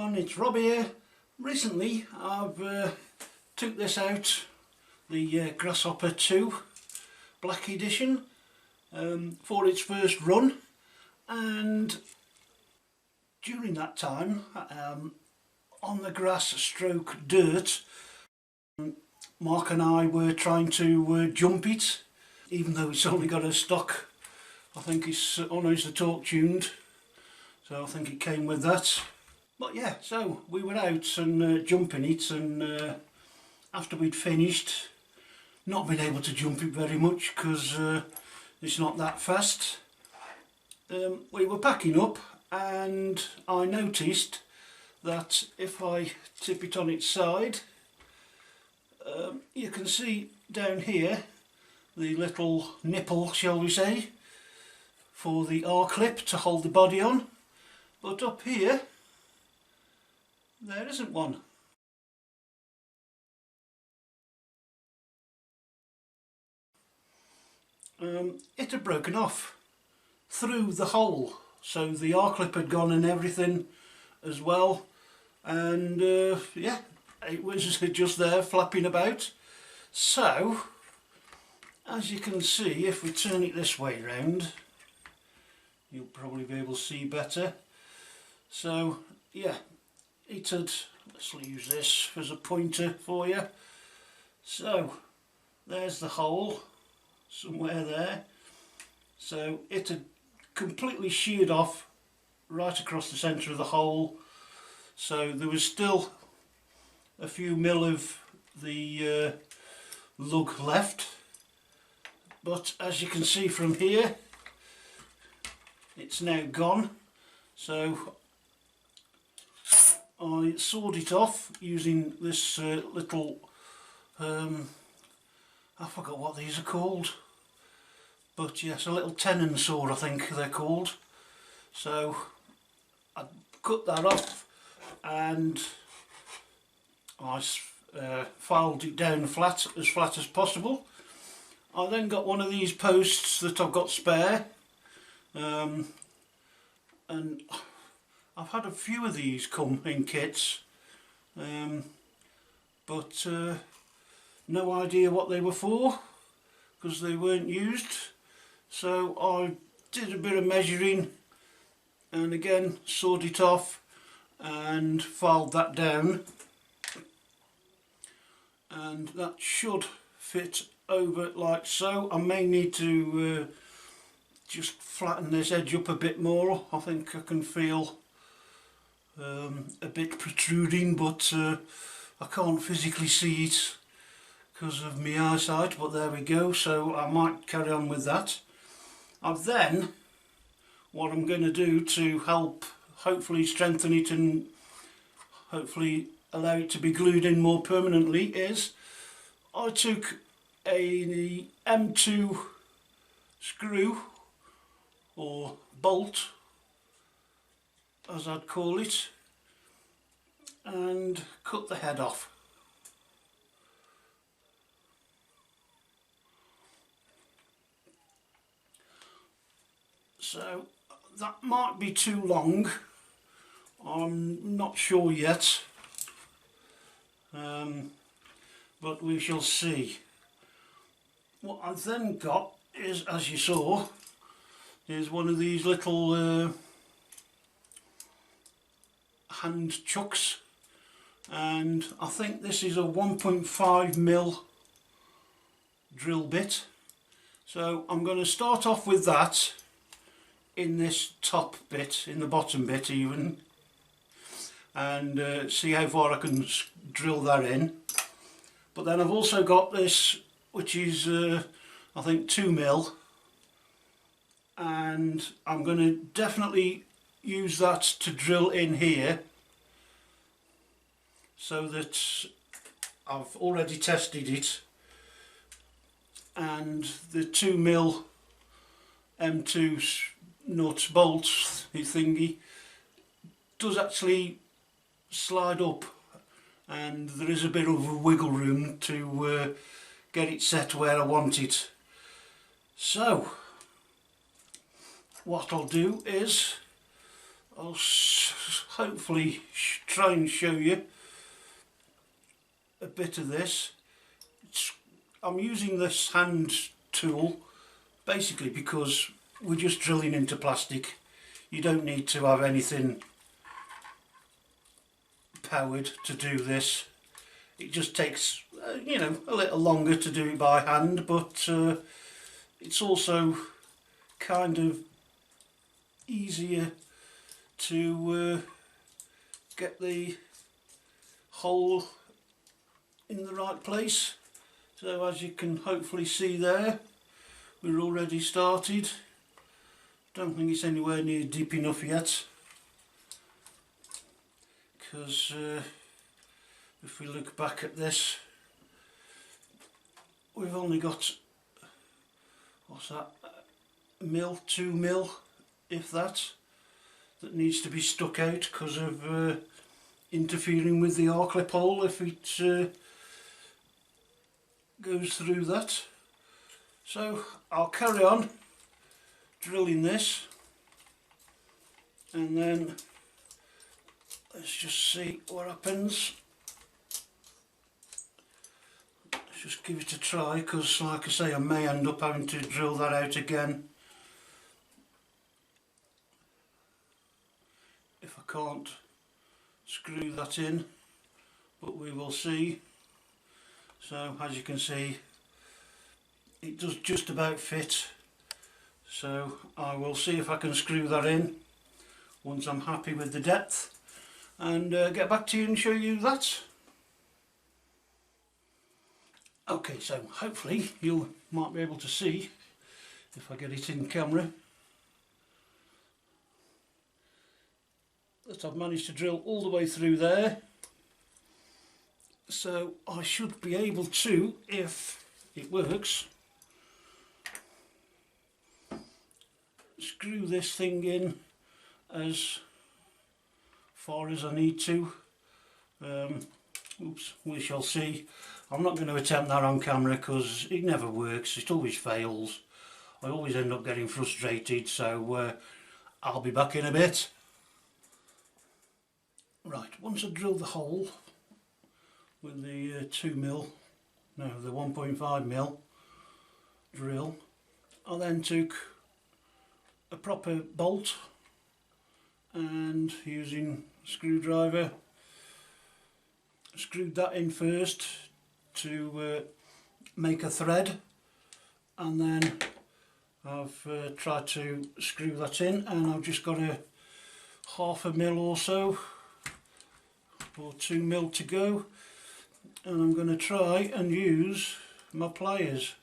everyone, it's Rob here. Recently I've took this out, the Grasshopper 2 Black Edition, for its first run, and during that time on the grass stroke dirt, Mark and I were trying to jump it, even though it's only got a stock. I think it's the torque tuned, so I think it came with that. But yeah, so we were out and jumping it, and after we'd finished, not been able to jump it very much because it's not that fast. We were packing up and I noticed that if I tip it on its side, you can see down here the little nipple, shall we say, for the R-clip to hold the body on, but up here there isn't one. It had broken off through the hole, so the R-clip had gone and everything as well, and yeah, it was just there flapping about. So as you can see, if we turn it this way round, you'll probably be able to see better. So yeah, it had, let's use this as a pointer for you. So there's the hole somewhere there. So it had completely sheared off right across the centre of the hole, so there was still a few mil of the lug left, but as you can see from here, it's now gone. So I sawed it off using this little, I forgot what these are called, but yes, a little tenon saw I think they're called. So I cut that off and I filed it down flat as possible. I then got one of these posts that I've got spare, and I've had a few of these come in kits, but no idea what they were for because they weren't used. So I did a bit of measuring and again sawed it off and filed that down, and that should fit over like so. I may need to just flatten this edge up a bit more. I think I can feel a bit protruding, but I can't physically see it because of my eyesight, but there we go. So I might carry on with that. Then what I'm going to do to help hopefully strengthen it and hopefully allow it to be glued in more permanently is I took a M2 screw or bolt, as I'd call it, and cut the head off. So that might be too long, I'm not sure yet, but we shall see. What I've then got is, as you saw, is one of these little hand chucks, and I think this is a 1.5mm drill bit. So I'm going to start off with that in this top bit, in the bottom bit even, and see how far I can drill that in. But then I've also got this, which is I think 2mm, and I'm going to definitely use that to drill in here, so that I've already tested it, and the 2mm M2 nuts bolts thingy does actually slide up, and there is a bit of a wiggle room to get it set where I want it. So what I'll do is I'll hopefully try and show you a bit of this. I'm using this hand tool basically because we're just drilling into plastic. You don't need to have anything powered to do this. It just takes you know, a little longer to do it by hand, but it's also kind of easier to get the hole in the right place. So as you can hopefully see there, we're already started. Don't think it's anywhere near deep enough yet, because if we look back at this, we've only got, what's that, 2 mil, if that needs to be stuck out because of interfering with the R-clip hole if it goes through that. So I'll carry on drilling this, and then let's just see what happens. Let's just give it a try, because like I say, I may end up having to drill that out again if I can't screw that in, but we will see. So as you can see, it does just about fit, so I will see if I can screw that in once I'm happy with the depth, and get back to you and show you that. Okay, so hopefully you might be able to see, if I get it in camera, that I've managed to drill all the way through there. So I should be able to, if it works, screw this thing in as far as I need to. Oops, we shall see. I'm not going to attempt that on camera because it never works, it always fails. I always end up getting frustrated, so I'll be back in a bit. Right, once I've drilled the hole with the 2 mil, no, the 1.5 mil drill, I then took a proper bolt and using a screwdriver screwed that in first to make a thread, and then I've tried to screw that in, and I've just got a 1/2 mil or so, or 2 mil to go, and I'm going to try and use my pliers,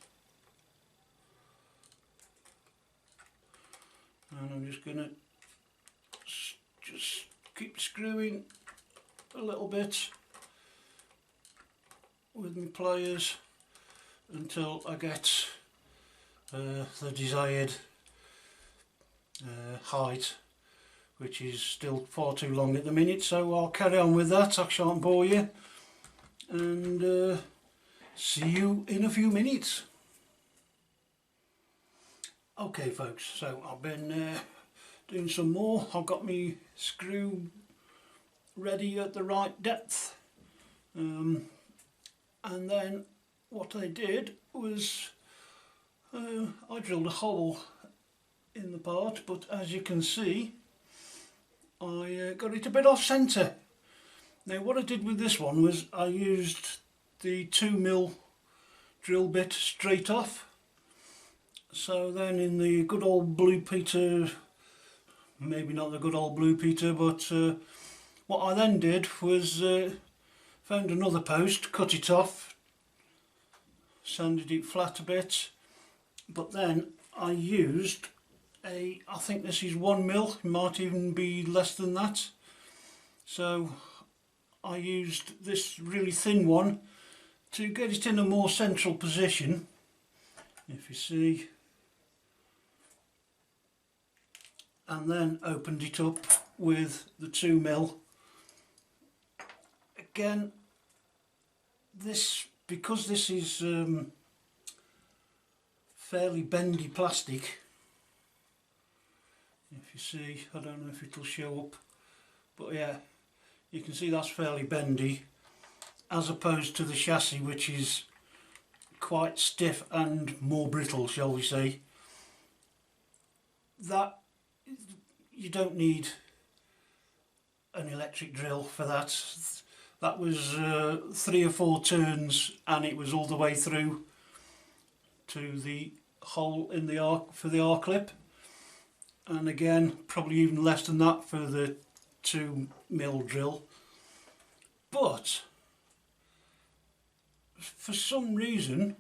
and I'm just going to just keep screwing a little bit with my pliers until I get the desired height, which is still far too long at the minute, so I'll carry on with that. I shan't bore you, and see you in a few minutes. Okay folks, so I've been doing some more. I've got my screw ready at the right depth, and then what I did was I drilled a hole in the part, but as you can see I got it a bit off centre. Now what I did with this one was I used the 2 mil drill bit straight off, so then in the good old Blue Peter, maybe not the good old Blue Peter, but what I then did was found another post, cut it off, sanded it flat a bit, but then I used I think this is 1 mil, it might even be less than that, so I used this really thin one to get it in a more central position, if you see, and then opened it up with the 2 mil. Again, this, because this is fairly bendy plastic, if you see, I don't know if it'll show up But yeah, you can see that's fairly bendy, as opposed to the chassis, which is quite stiff and more brittle, shall we say. That, you don't need an electric drill for that. That was 3 or 4 turns and it was all the way through to the hole in the arc for the R-clip, and again probably even less than that for the 2mm drill. But for some reason,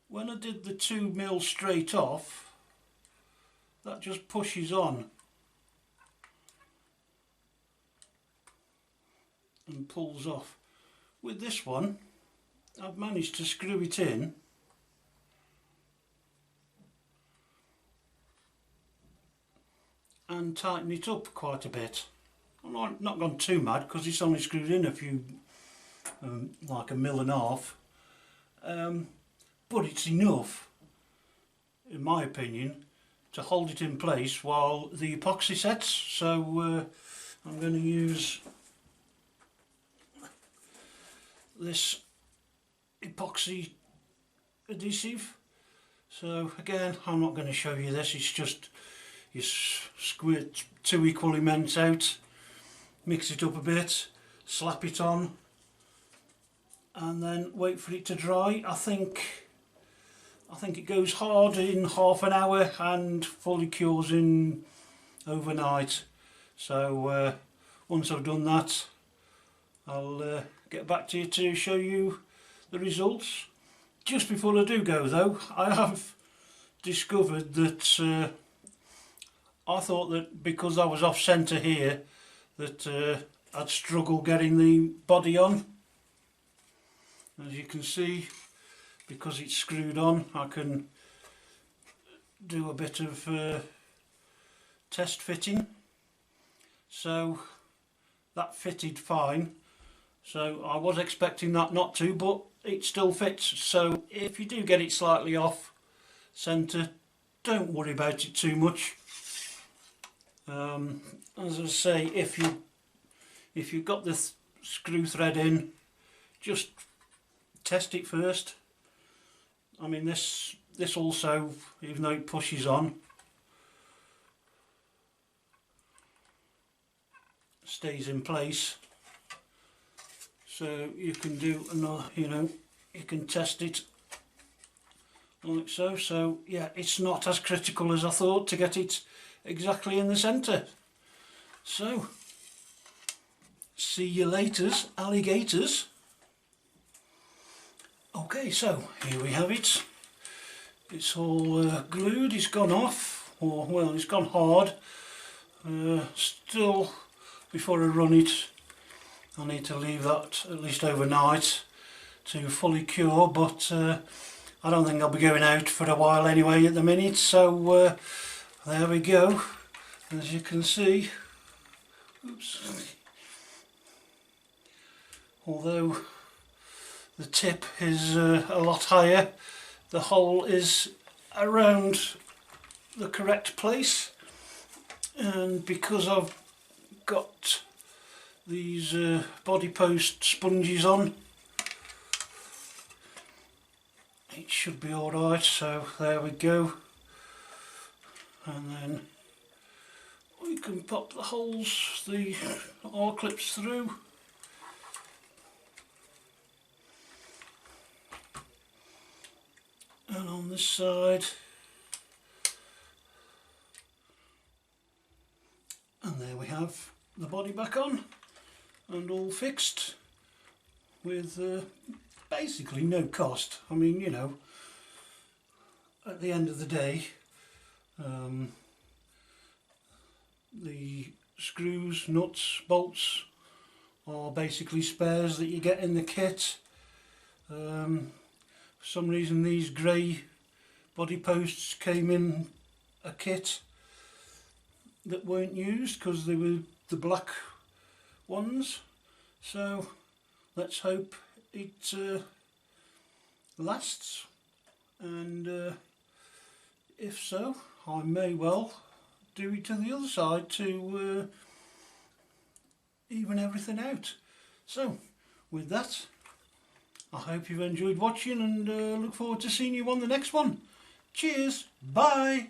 when I did the 2mm straight off, that just pushes on and pulls off. With this one, I've managed to screw it in and tighten it up quite a bit. I'm not gone too mad because it's only screwed in a few, like 1.5 mm, but it's enough, in my opinion, to hold it in place while the epoxy sets. So I'm going to use this epoxy adhesive. So again, I'm not going to show you this, it's just you squirt 2 equal amounts out, mix it up a bit, slap it on and then wait for it to dry. I think it goes hard in half an hour and fully cures in overnight. So once I've done that, I'll get back to you to show you the results. Just before I do go though, I have discovered that I thought that because I was off centre here that I'd struggle getting the body on. As you can see, because it's screwed on, I can do a bit of test fitting. So that fitted fine. So I was expecting that not to, but it still fits. So if you do get it slightly off centre, don't worry about it too much. As I say, if you've got the screw thread in, just test it first. I mean, this also, even though it pushes on, stays in place. So you can do another, you can test it like so. So yeah, it's not as critical as I thought to get it exactly in the centre. So see you later, alligators. Okay, so here we have it. It's all glued, it's gone off, or well, it's gone hard. Still, before I run it, I need to leave that at least overnight to fully cure, but I don't think I'll be going out for a while anyway at the minute. So there we go, as you can see. Oops. Although the tip is a lot higher, the hole is around the correct place, and because I've got these body post sponges on, it should be alright. So there we go, and then we can pop the holes, the R-clips through. And on this side, and there we have the body back on and all fixed with basically no cost. I mean, at the end of the day, the screws, nuts, bolts are basically spares that you get in the kit. For some reason these grey body posts came in a kit that weren't used because they were the black ones, so let's hope it lasts, and if so, I may well do it to the other side to even everything out. So with that, I hope you've enjoyed watching and look forward to seeing you on the next one. Cheers, bye.